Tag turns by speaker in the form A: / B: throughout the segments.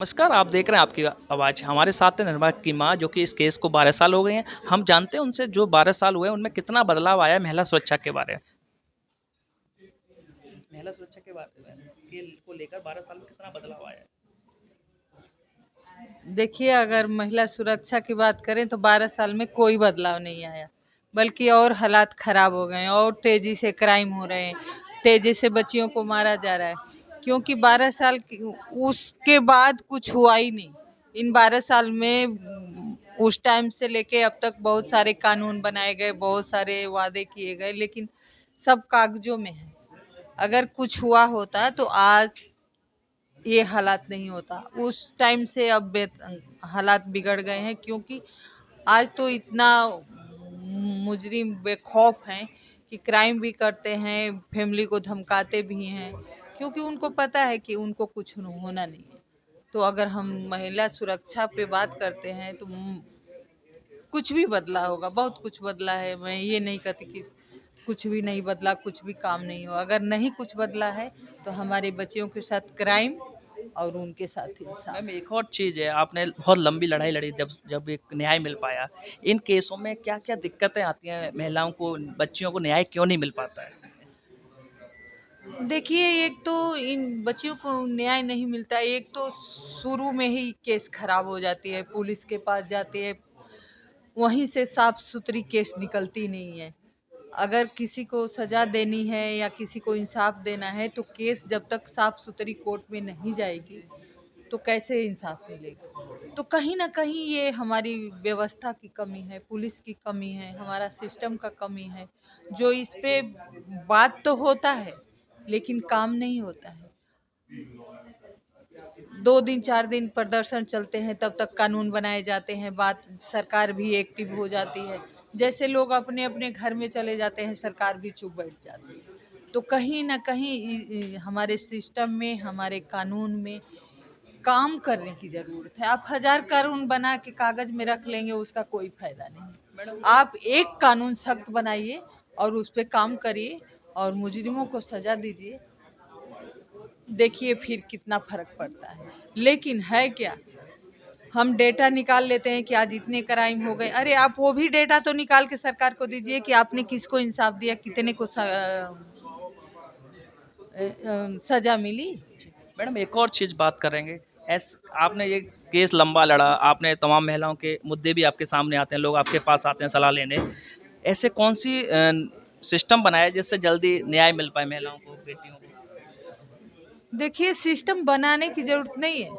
A: नमस्कार, आप देख रहे हैं आपकी आवाज़। हमारे साथ है निर्भया की माँ जो कि इस केस को 12 साल हो गए हैं। हम जानते हैं उनसे जो 12 साल हुए हैं उनमें कितना बदलाव आया है महिला सुरक्षा के बारे में। महिला सुरक्षा के बारे में के को लेकर 12 साल में कितना बदलाव आया है?
B: देखिए, अगर महिला सुरक्षा की बात करें तो 12 साल में कोई बदलाव नहीं आया, बल्कि और हालात खराब हो गए हैं और तेजी से क्राइम हो रहे हैं, तेजी से बच्चियों को मारा जा रहा है। क्योंकि 12 साल उसके बाद कुछ हुआ ही नहीं। इन 12 साल में उस टाइम से लेके अब तक बहुत सारे कानून बनाए गए, बहुत सारे वादे किए गए, लेकिन सब कागजों में है। अगर कुछ हुआ होता तो आज ये हालात नहीं होता। उस टाइम से अब हालात बिगड़ गए हैं, क्योंकि आज तो इतना मुजरिम बेखौफ हैं कि क्राइम भी करते हैं, फैमिली को धमकाते भी हैं, क्योंकि उनको पता है कि उनको कुछ होना नहीं है। तो अगर हम महिला सुरक्षा पे बात करते हैं तो कुछ भी बदला होगा, बहुत कुछ बदला है। मैं ये नहीं कहती कि कुछ भी नहीं बदला, कुछ भी काम नहीं हुआ। अगर नहीं कुछ बदला है तो हमारे बच्चियों के साथ क्राइम और उनके साथ इंसाफ।
A: मैम एक और चीज़ है, आपने बहुत लंबी लड़ाई लड़ी जब जब एक न्याय मिल पाया। इन केसों में क्या-क्या दिक्कतें आती हैं महिलाओं को, बच्चियों को न्याय क्यों नहीं मिल पाता है?
B: देखिए, एक तो इन बच्चियों को न्याय नहीं मिलता, एक तो शुरू में ही केस खराब हो जाती है, पुलिस के पास जाती है, वहीं से साफ सुथरी केस निकलती नहीं है। अगर किसी को सजा देनी है या किसी को इंसाफ देना है तो केस जब तक साफ सुथरी कोर्ट में नहीं जाएगी तो कैसे इंसाफ मिलेगा। तो कहीं ना कहीं ये हमारी व्यवस्था की कमी है, पुलिस की कमी है, हमारा सिस्टम का कमी है, जो इस पे बात तो होता है लेकिन काम नहीं होता है। 2 दिन 4 दिन प्रदर्शन चलते हैं, तब तक कानून बनाए जाते हैं, बात सरकार भी एक्टिव हो जाती है। जैसे लोग अपने अपने घर में चले जाते हैं, सरकार भी चुप बैठ जाती है। तो कहीं ना कहीं हमारे सिस्टम में, हमारे कानून में काम करने की जरूरत है। आप 1000 कानून बना के कागज में रख लेंगे, उसका कोई फायदा नहीं।
A: मैडम
B: आप एक कानून सख्त बनाइए और उस पर काम करिए और मुजरिमों को सजा दीजिए। देखिए फिर कितना फर्क पड़ता है। लेकिन है क्या, हम डेटा निकाल लेते हैं कि आज इतने क्राइम हो गए। अरे आप वो भी डेटा तो निकाल के सरकार को दीजिए कि आपने किसको इंसाफ दिया, कितने को सजा मिली।
A: मैडम एक और चीज़ बात करेंगे। ऐस आपने ये केस लंबा लड़ा, आपने तमाम महिलाओं के मुद्दे भी आपके सामने आते हैं, लोग आपके पास आते हैं सलाह लेने। ऐसे कौन-सी सिस्टम बनाया जिससे जल्दी न्याय मिल पाए महिलाओं को, बेटियों को?
B: देखिए, सिस्टम बनाने की जरूरत नहीं है,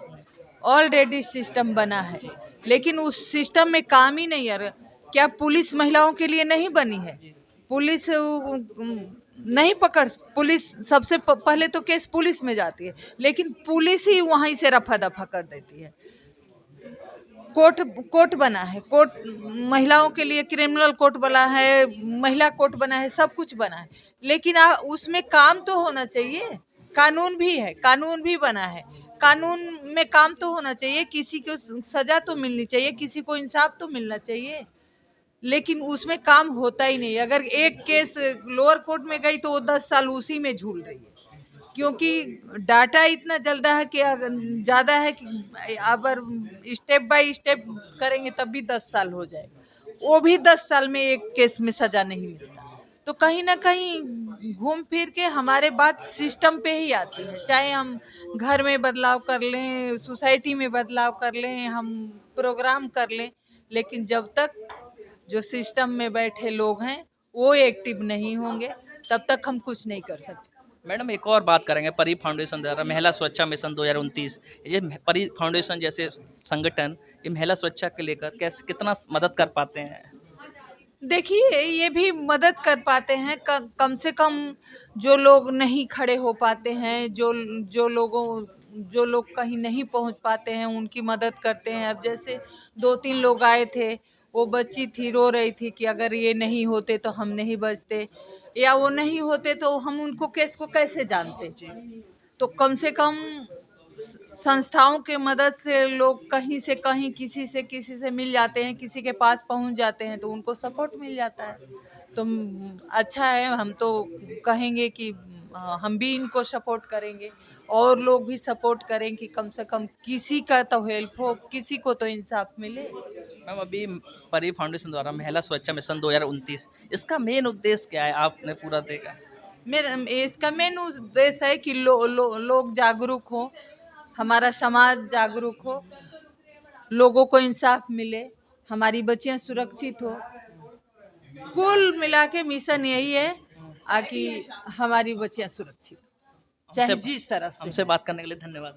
B: ऑलरेडी सिस्टम बना है,
A: जी,
B: लेकिन उस सिस्टम में काम ही नहीं आ रहा। क्या पुलिस महिलाओं के लिए नहीं बनी है?
A: जी।
B: पुलिस नहीं पकड़, पुलिस सबसे पहले तो केस पुलिस में जाती है, लेकिन पुलिस ही वहीं से रफा दफा कर देती है। कोर्ट कोर्ट बना है, कोर्ट महिलाओं के लिए क्रिमिनल कोर्ट बना है, महिला कोर्ट बना है, सब कुछ बना है, लेकिन उसमें काम तो होना चाहिए। कानून भी है, कानून भी बना है, कानून में काम तो होना चाहिए, किसी को सजा तो मिलनी चाहिए, किसी को इंसाफ तो मिलना चाहिए, लेकिन उसमें काम होता ही नहीं। अगर एक केस लोअर कोर्ट में गई तो वो 10 साल उसी में झूल रही है, क्योंकि डाटा इतना जल्दा है कि ज़्यादा है कि अगर स्टेप बाय स्टेप करेंगे तब भी 10 साल हो जाएगा, वो भी 10 साल में एक केस में सजा नहीं मिलता। तो कहीं ना कहीं घूम फिर के हमारे बात सिस्टम पे ही आती है। चाहे हम घर में बदलाव कर लें, सोसाइटी में बदलाव कर लें, हम प्रोग्राम कर लें, लेकिन जब तक जो सिस्टम में बैठे लोग हैं वो एक्टिव नहीं होंगे तब तक हम कुछ नहीं कर सकते।
A: मैडम एक और बात करेंगे, परी फाउंडेशन द्वारा महिला सुरक्षा मिशन 2029, ये परी फाउंडेशन जैसे संगठन ये महिला सुरक्षा के लेकर कैसे कितना मदद कर पाते हैं?
B: देखिए, ये भी मदद कर पाते हैं, कम से कम जो लोग नहीं खड़े हो पाते हैं, जो लोग कहीं नहीं पहुंच पाते हैं, उनकी मदद करते हैं। अब जैसे 2-3 लोग आए थे, वो बच्ची थी, रो रही थी कि अगर ये नहीं होते तो हम नहीं बचते, या वो नहीं होते तो हम उनको केस को कैसे जानते। तो कम से कम संस्थाओं के मदद से लोग कहीं से कहीं, किसी से मिल जाते हैं, किसी के पास पहुंच जाते हैं, तो उनको सपोर्ट मिल जाता है। तो अच्छा है। हम तो कहेंगे कि हम भी इनको सपोर्ट करेंगे और लोग भी सपोर्ट करें कि कम से कम किसी का तो हेल्प हो, किसी को तो इंसाफ मिले।
A: मैम अभी परी फाउंडेशन द्वारा महिला सुरक्षा मिशन 2029 इसका मेन उद्देश्य क्या है, आपने पूरा देखा?
B: मेरा इसका मेन उद्देश्य है कि लोग जागरूक हो, हमारा समाज जागरूक हो, लोगों को इंसाफ मिले, हमारी बच्चियां सुरक्षित हो। कुल मिला के मिशन यही है कि हमारी बच्चियां सुरक्षित हो,
A: हमसे
B: चाहे जिस तरफ से
A: हमसे
B: हो।
A: बात करने के लिए धन्यवाद।